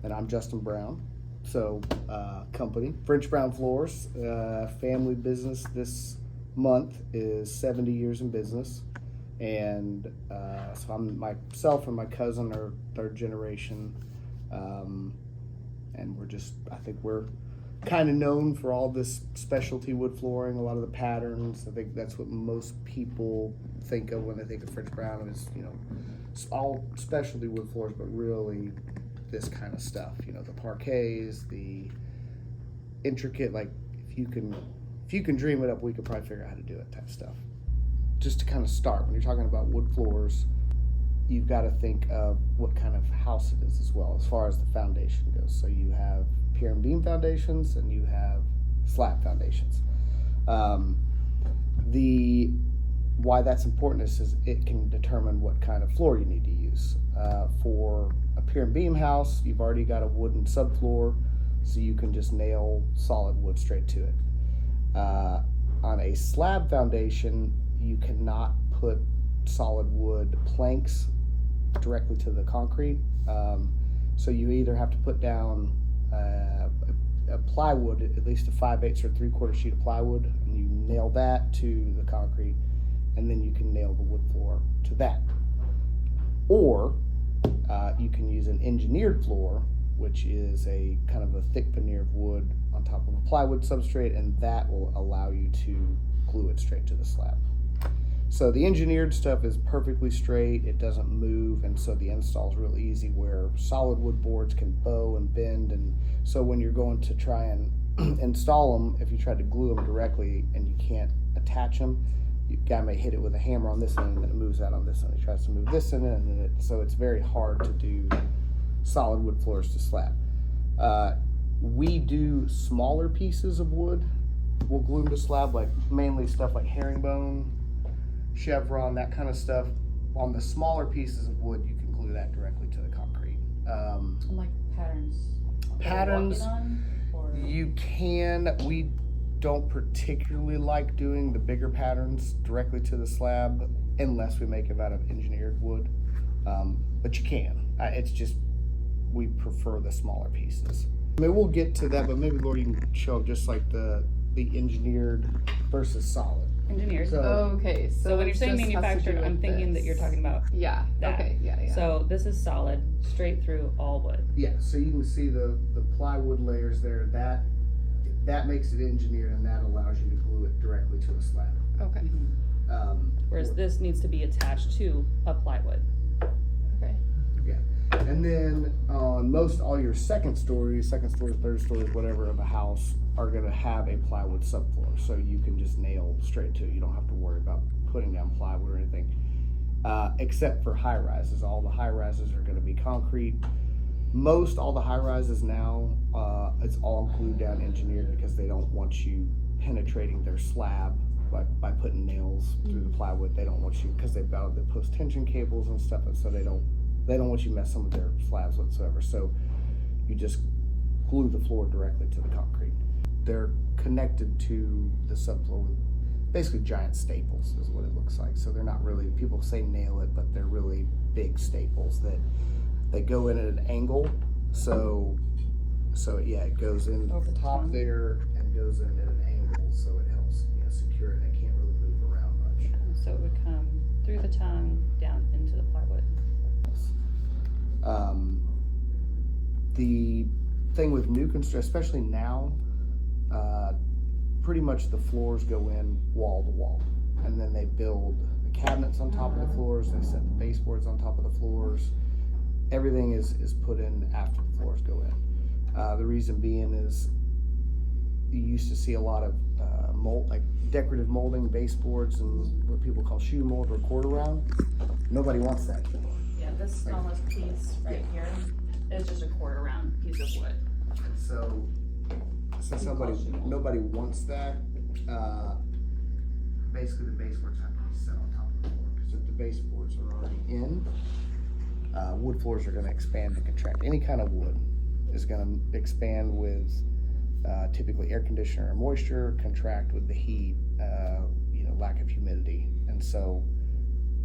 and I'm Justin Brown. So, company, French Brown Floors, family business this month is 70 years in business. And so I'm myself and my cousin are third generation. And I think we're kind of known for all this specialty wood flooring, a lot of the patterns. I think that's what most people think of when they think of French Brown is, all specialty wood floors, but really this kind of stuff, the parquets, the intricate, like if you can dream it up, we could probably figure out how to do it type stuff. Just to kind of start, when you're talking about wood floors, you've got to think of what kind of house it is as well, as far as the foundation goes. So you have pier and beam foundations and you have slab foundations. Why that's important is it can determine what kind of floor you need to use. For a pier and beam house, you've already got a wooden subfloor, so you can just nail solid wood straight to it. On a slab foundation, you cannot put solid wood planks directly to the concrete. So you either have to put down a plywood, at least a 5/8 or 3/4 sheet of plywood, and you nail that to the concrete, and then you can nail the wood floor to that. Or you can use an engineered floor, which is a kind of a thick veneer of wood on top of a plywood substrate, and that will allow you to glue it straight to the slab. So the engineered stuff is perfectly straight, it doesn't move, and so the install is real easy, where solid wood boards can bow and bend, and so when you're going to try and install them, if you try to glue them directly and you can't attach them, you guy may hit it with a hammer on this end and then it moves out on this end. He tries to move this end and then so it's very hard to do solid wood floors to slab. We do smaller pieces of wood. We'll glue them to slab, like mainly stuff like herringbone, chevron, that kind of stuff. On the smaller pieces of wood, you can glue that directly to the concrete. Like patterns. Patterns, or... you can. We don't particularly like doing the bigger patterns directly to the slab unless we make it out of engineered wood. But you can. It's just we prefer the smaller pieces. I mean, we'll get to that, but maybe Laura, you can show just like the engineered versus solid. Engineered. Okay, So when you're saying this has to manufactured, do I'm with thinking that you're talking about Yeah. that. Okay. Yeah. So this is solid, straight through all wood. Yeah, so you can see the plywood layers there. That makes it engineered, and that allows you to glue it directly to a slab. Okay. Whereas this needs to be attached to a plywood. Okay. Yeah, and then on most all your second stories, third stories, whatever of a house are going to have a plywood subfloor, so you can just nail straight to it. You don't have to worry about putting down plywood or anything, except for high rises. All the high rises are going to be concrete. Most all the high rises now, it's all glued down engineered because they don't want you penetrating their slab by putting nails through the plywood. They don't want you, because they've got the post tension cables and stuff, and so they don't want you to mess some of their slabs whatsoever. So you just glue the floor directly to the concrete. They're connected to the subfloor with basically giant staples is what it looks like. So they're not really, people say nail it, but they're really big staples that they go in at an angle. So yeah, it goes in Over the top tongue. there and goes in at an angle, so it helps secure it. It can't really move around much. So it would come through the tongue down into the plywood. The thing with new construction, especially now, pretty much the floors go in wall to wall, and then they build the cabinets on top of the floors. They set the baseboards on top of the floors. Everything is put in after the floors go in. The reason being is you used to see a lot of like decorative molding, baseboards, and what people call shoe mold or quarter round. Nobody wants that anymore. Yeah, this smallest piece right here is just a quarter round piece of wood. So nobody wants that. Basically, the baseboards have to be set on top of the floor, because if the baseboards are already in, wood floors are going to expand and contract. Any kind of wood is going to expand with typically air conditioner or moisture, contract with the heat, lack of humidity, and so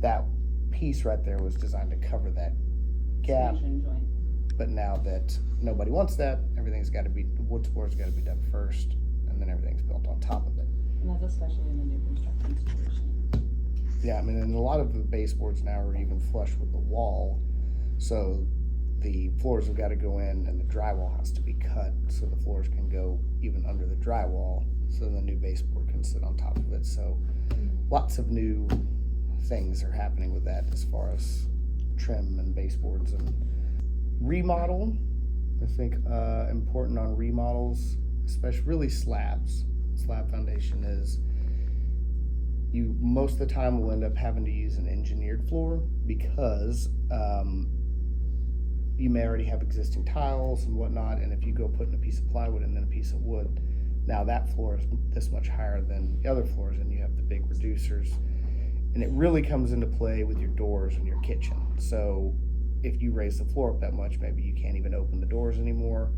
that piece right there was designed to cover that gap. Expansion joint. But now that nobody wants that, everything's got to be, the wood floor's got to be done first, and then everything's built on top of it. And that's especially in the new construction situation. Yeah, I mean, and a lot of the baseboards now are even flush with the wall, so the floors have got to go in and the drywall has to be cut so the floors can go even under the drywall, so the new baseboard can sit on top of it. So lots of new things are happening with that as far as trim and baseboards. And remodel, I think important on remodels, especially really slabs. Slab foundation is, you most of the time will end up having to use an engineered floor because you may already have existing tiles and whatnot, and if you go put in a piece of plywood and then a piece of wood, now that floor is this much higher than the other floors, and you have the big reducers, and it really comes into play with your doors and your kitchen. So if you raise the floor up that much, maybe you can't even open the doors anymore,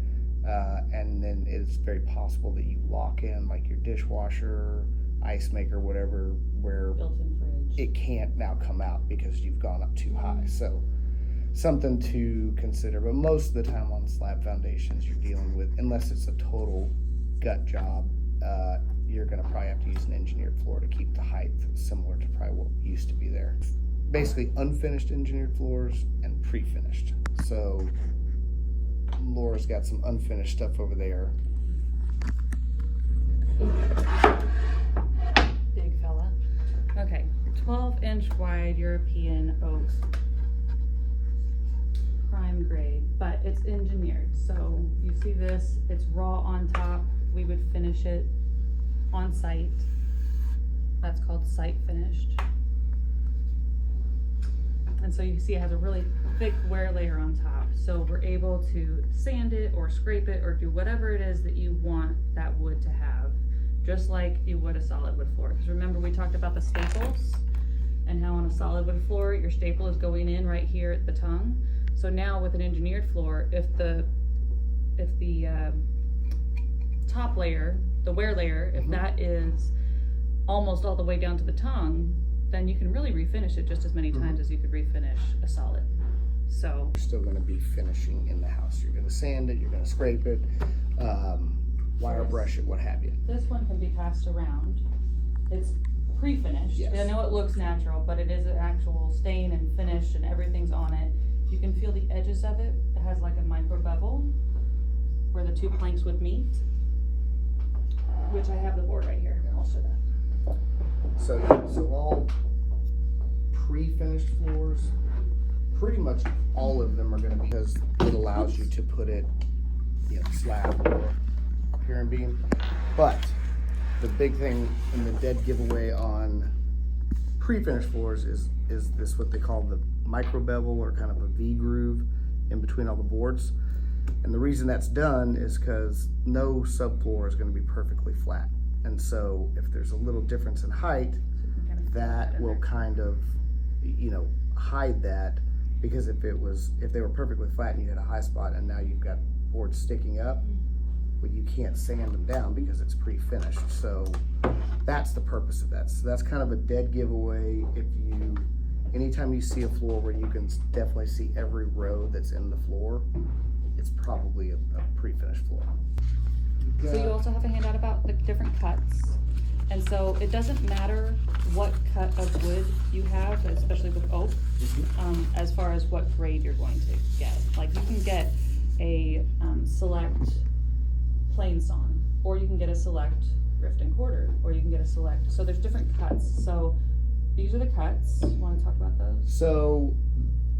and then it's very possible that you lock in like your dishwasher, ice maker, whatever, where Built-in fridge. it can't now come out because you've gone up too high. So something to consider. But most of the time on slab foundations, you're dealing with, unless it's a total gut job, you're going to probably have to use an engineered floor to keep the height similar to probably what used to be there. Basically unfinished engineered floors and pre-finished. So Laura's got some unfinished stuff over there. Big fella. Okay, 12-inch wide European oak, prime grade, but it's engineered. So you see this, it's raw on top. We would finish it on site. That's called site finished. And so you see it has a really thick wear layer on top. So we're able to sand it or scrape it or do whatever it is that you want that wood to have, just like you would a solid wood floor. Because remember, we talked about the staples and how on a solid wood floor, your staple is going in right here at the tongue. So now with an engineered floor, if the top layer, the wear layer, if that is almost all the way down to the tongue, then you can really refinish it just as many times as you could refinish a solid. So You're still going to be finishing in the house. You're going to sand it, you're going to scrape it, wire brush it, what have you. this one can be passed around. It's pre-finished. Yes. I know it looks natural, but it is an actual stain and finish and everything's on it. You can feel the edges of it. It has like a micro bevel where the two planks would meet, which I have the board right here. I'll show that. So all pre-finished floors, pretty much all of them are going to be, because it allows you to put it, slab or pier and beam. But the big thing in the dead giveaway on pre-finished floors is this what they call the micro bevel, or kind of a V groove in between all the boards. And the reason that's done is because no subfloor is going to be perfectly flat. And so if there's a little difference in height, that will kind of, hide that, because if they were perfectly flat and you had a high spot and now you've got boards sticking up, well, you can't sand them down because it's pre-finished. So that's the purpose of that. So that's kind of a dead giveaway. Anytime you see a floor where you can definitely see every row that's in the floor, it's probably a pre-finished floor. So you also have a handout about the different cuts. And so it doesn't matter what cut of wood you have, especially with oak, as far as what grade you're going to get. Like you can get a select plain sawn, or you can get a select rift and quarter, or you can get a select, so there's different cuts. So these are the cuts. You want to talk about those? So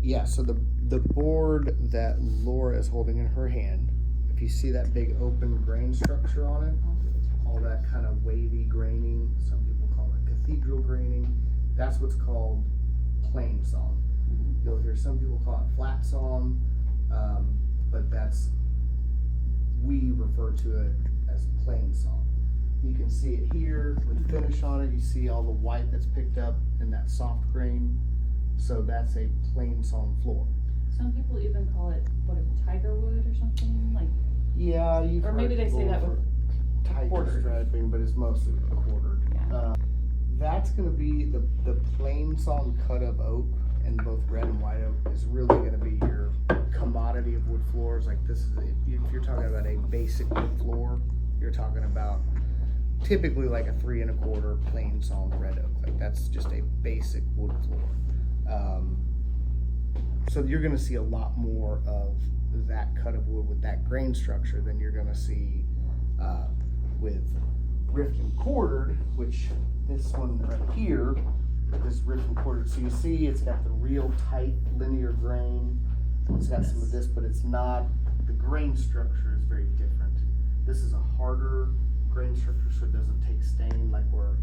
the board that Laura is holding in her hand, if you see that big open grain structure on it, all that kind of wavy graining, some people call it cathedral graining, that's what's called plain sawn. You'll hear some people call it flat sawn, but we refer to it as plain sawn. You can see it here with finish on it. You see all the white that's picked up in that soft grain. So that's a plain sawn floor. Some people even call it, tiger wood or something, like. Yeah, Or maybe they say that with tiger quartered. striping, but it's mostly quartered. Yeah. That's going to be the plain sawn cut of oak, and both red and white oak is really going to be your commodity of wood floors, like this is, if you're talking about a basic wood floor, you're talking about typically like a 3 1/4 plain sawn red oak. Like that's just a basic wood floor. So you're gonna see a lot more of that cut of wood with that grain structure than you're gonna see with rift and quartered, which this one right here, this rift and quartered. So you see it's got the real tight linear grain. It's got some of this, but it's not, the grain structure is very different. This is a harder grain structure, so it doesn't take stain like where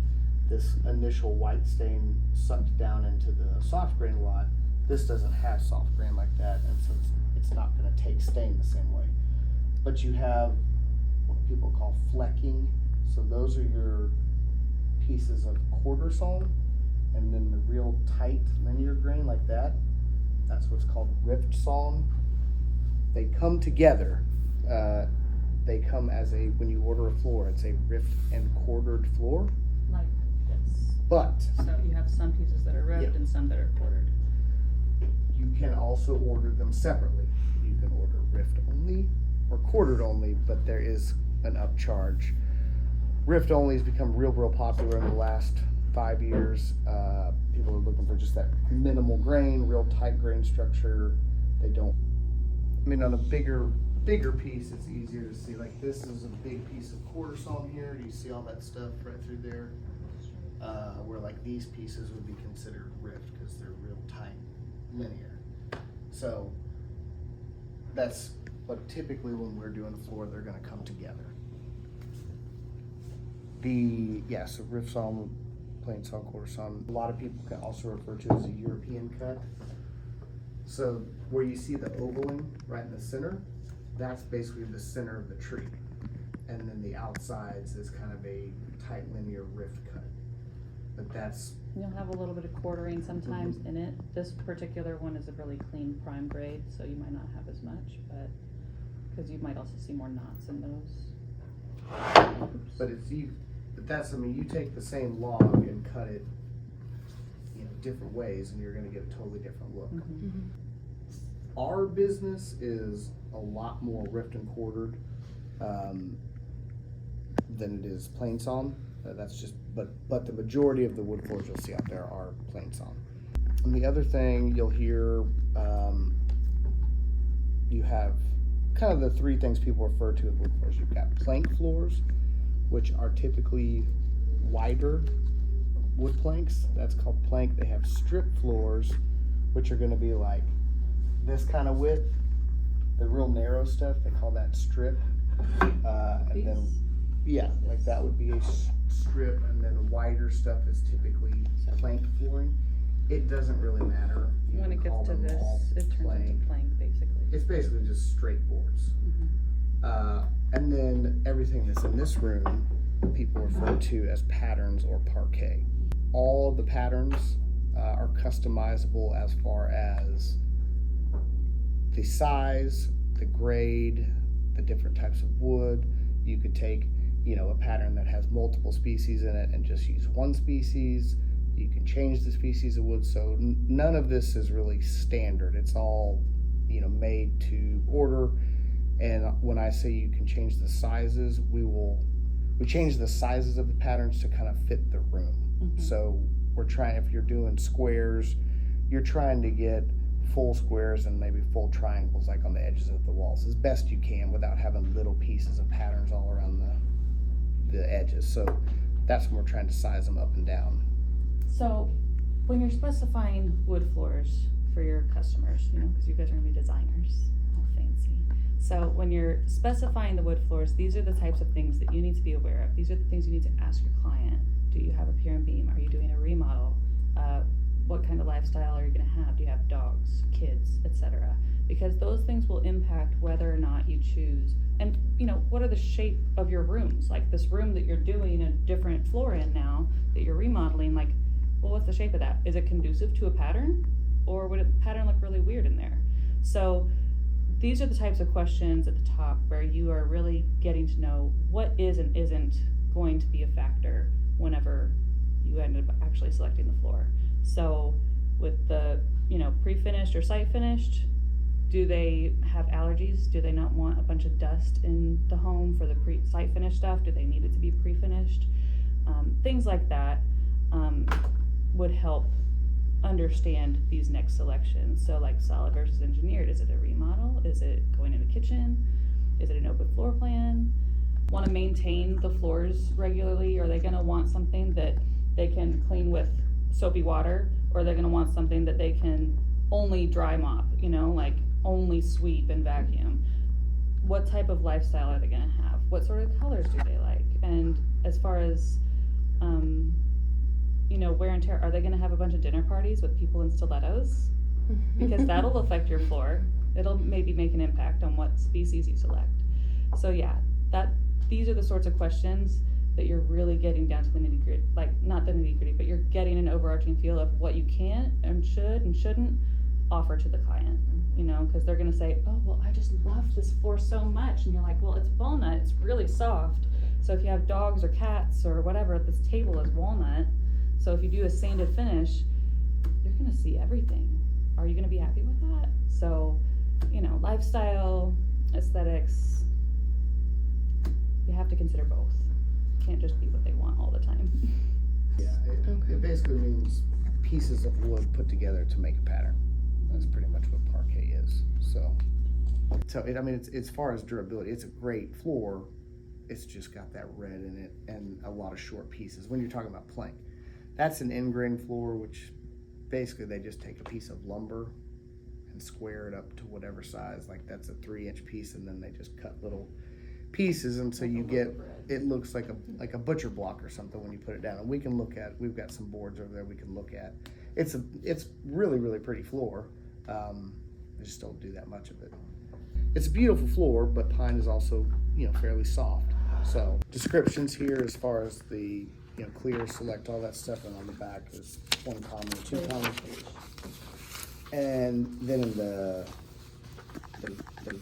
this initial white stain sucked down into the soft grain a lot. This doesn't have soft grain like that, and so it's not going to take stain the same way. But you have what people call flecking. So those are your pieces of quarter sawn, and then the real tight linear grain like that, that's what's called rift sawn. They come together. They come as a, when you order a floor, it's a rift and quartered floor. Like this. But So you have some pieces that are rift and some that are quartered. you can also order them separately. You can order rift only or quartered only, but there is an upcharge. Rift only has become real popular in the last 5 years. People are looking for just that minimal grain, real tight grain structure. They don't, I mean, on a bigger piece, it's easier to see. Like this is a big piece of quarter sawn here. You see all that stuff right through there. Where like these pieces would be considered rift because they're real tight, linear. So that's, but typically when we're doing a floor, they're going to come together. So rift sawn, plain sawn, quarter sawn. A lot of people can also refer to as a European cut. So where you see the ovaling right in the center, that's basically the center of the tree. And then the outsides is kind of a tight linear rift cut. But that's, You'll have a little bit of quartering sometimes in it. This particular one is a really clean prime grade, so you might not have as much, but because you might also see more knots in those. but that's, I mean, you take the same log and cut it, different ways, and you're going to get a totally different look. Our business is a lot more rift and quartered than it is plain sawn. That's just, but the majority of the wood floors you'll see out there are plain sawn. And the other thing you'll hear, you have kind of the three things people refer to as wood floors. You've got plank floors, which are typically wider wood planks. That's called plank. They have strip floors, which are going to be like this kind of width. The real narrow stuff, they call that strip. And then, yeah, like that would be a strip, and then wider stuff is typically plank flooring. It doesn't really matter. When it gets to this, it turns into plank basically. It's basically just straight boards. And then everything that's in this room, people refer to as patterns or parquet. All of the patterns are customizable as far as the size, the grade, the different types of wood. You could take, a pattern that has multiple species in it and just use one species. You can change the species of wood. So none of this is really standard. It's all, made to order. And when I say you can change the sizes, we change the sizes of the patterns to kind of fit the room. So we're trying, if you're doing squares, you're trying to get full squares and maybe full triangles like on the edges of the walls as best you can without having little pieces of patterns all around the edges. So that's when we're trying to size them up and down. So when you're specifying wood floors for your customers, because you guys are going to be designers, all fancy. So when you're specifying the wood floors, these are the types of things that you need to be aware of. These are the things you need to ask your client. Do you have a pier and beam? Are you doing a remodel? What kind of lifestyle are you going to have? Do you have dogs, kids, etc.? Because those things will impact whether or not you choose. And what are the shape of your rooms? Like this room that you're doing a different floor in now that you're remodeling, what's the shape of that? Is it conducive to a pattern, or would a pattern look really weird in there? So these are the types of questions at the top where you are really getting to know what is and isn't going to be a factor whenever you end up actually selecting the floor. So with the pre-finished or site finished, Do they have allergies? Do they not want a bunch of dust in the home for the site finish stuff? Do they need it to be pre-finished? Things like that would help understand these next selections. So like solid versus engineered, is it a remodel? Is it going in a kitchen? Is it an open floor plan? Want to maintain the floors regularly? Are they going to want something that they can clean with soapy water, or are they going to want something that they can only dry mop, you know, like only sweep and vacuum? What type of lifestyle are they going to have? What sort of colors do they like? And as far as you know, wear and tear, are they going to have a bunch of dinner parties with people in stilettos? Because that'll affect your floor. It'll maybe make an impact on what species you select. So yeah, these are the sorts of questions that you're really getting down to the nitty gritty, like not the nitty gritty, but you're getting an overarching feel of what you can and should and shouldn't offer to the client, you know, because they're going to say, oh, well, I just love this floor so much. And you're like, well, it's walnut, it's really soft. So if you have dogs or cats or whatever, this table is walnut. So if you do a sanded finish, you're going to see everything. Are you going to be happy with that? So, you know, lifestyle, aesthetics, you have to consider both. It can't just be what they want all the time. Yeah, it basically means pieces of wood put together to make a pattern. That's pretty much what parquet is. So I mean, it's as far as durability, it's a great floor. It's just got that red in it and a lot of short pieces. When you're talking about plank, that's an end grain floor, which basically they just take a piece of lumber and square it up to whatever size. Like that's a 3-inch piece, and then they just cut little pieces, and so you get, it looks like a butcher block or something when you put it down. And we can look at, we've got some boards over there we can look at. It's really, really pretty floor. I just don't do that much of it. It's a beautiful floor, but pine is also, you know, fairly soft. So descriptions here as far as the, you know, clear, select, all that stuff, and on the back is 1 column and 2 columns. And then in the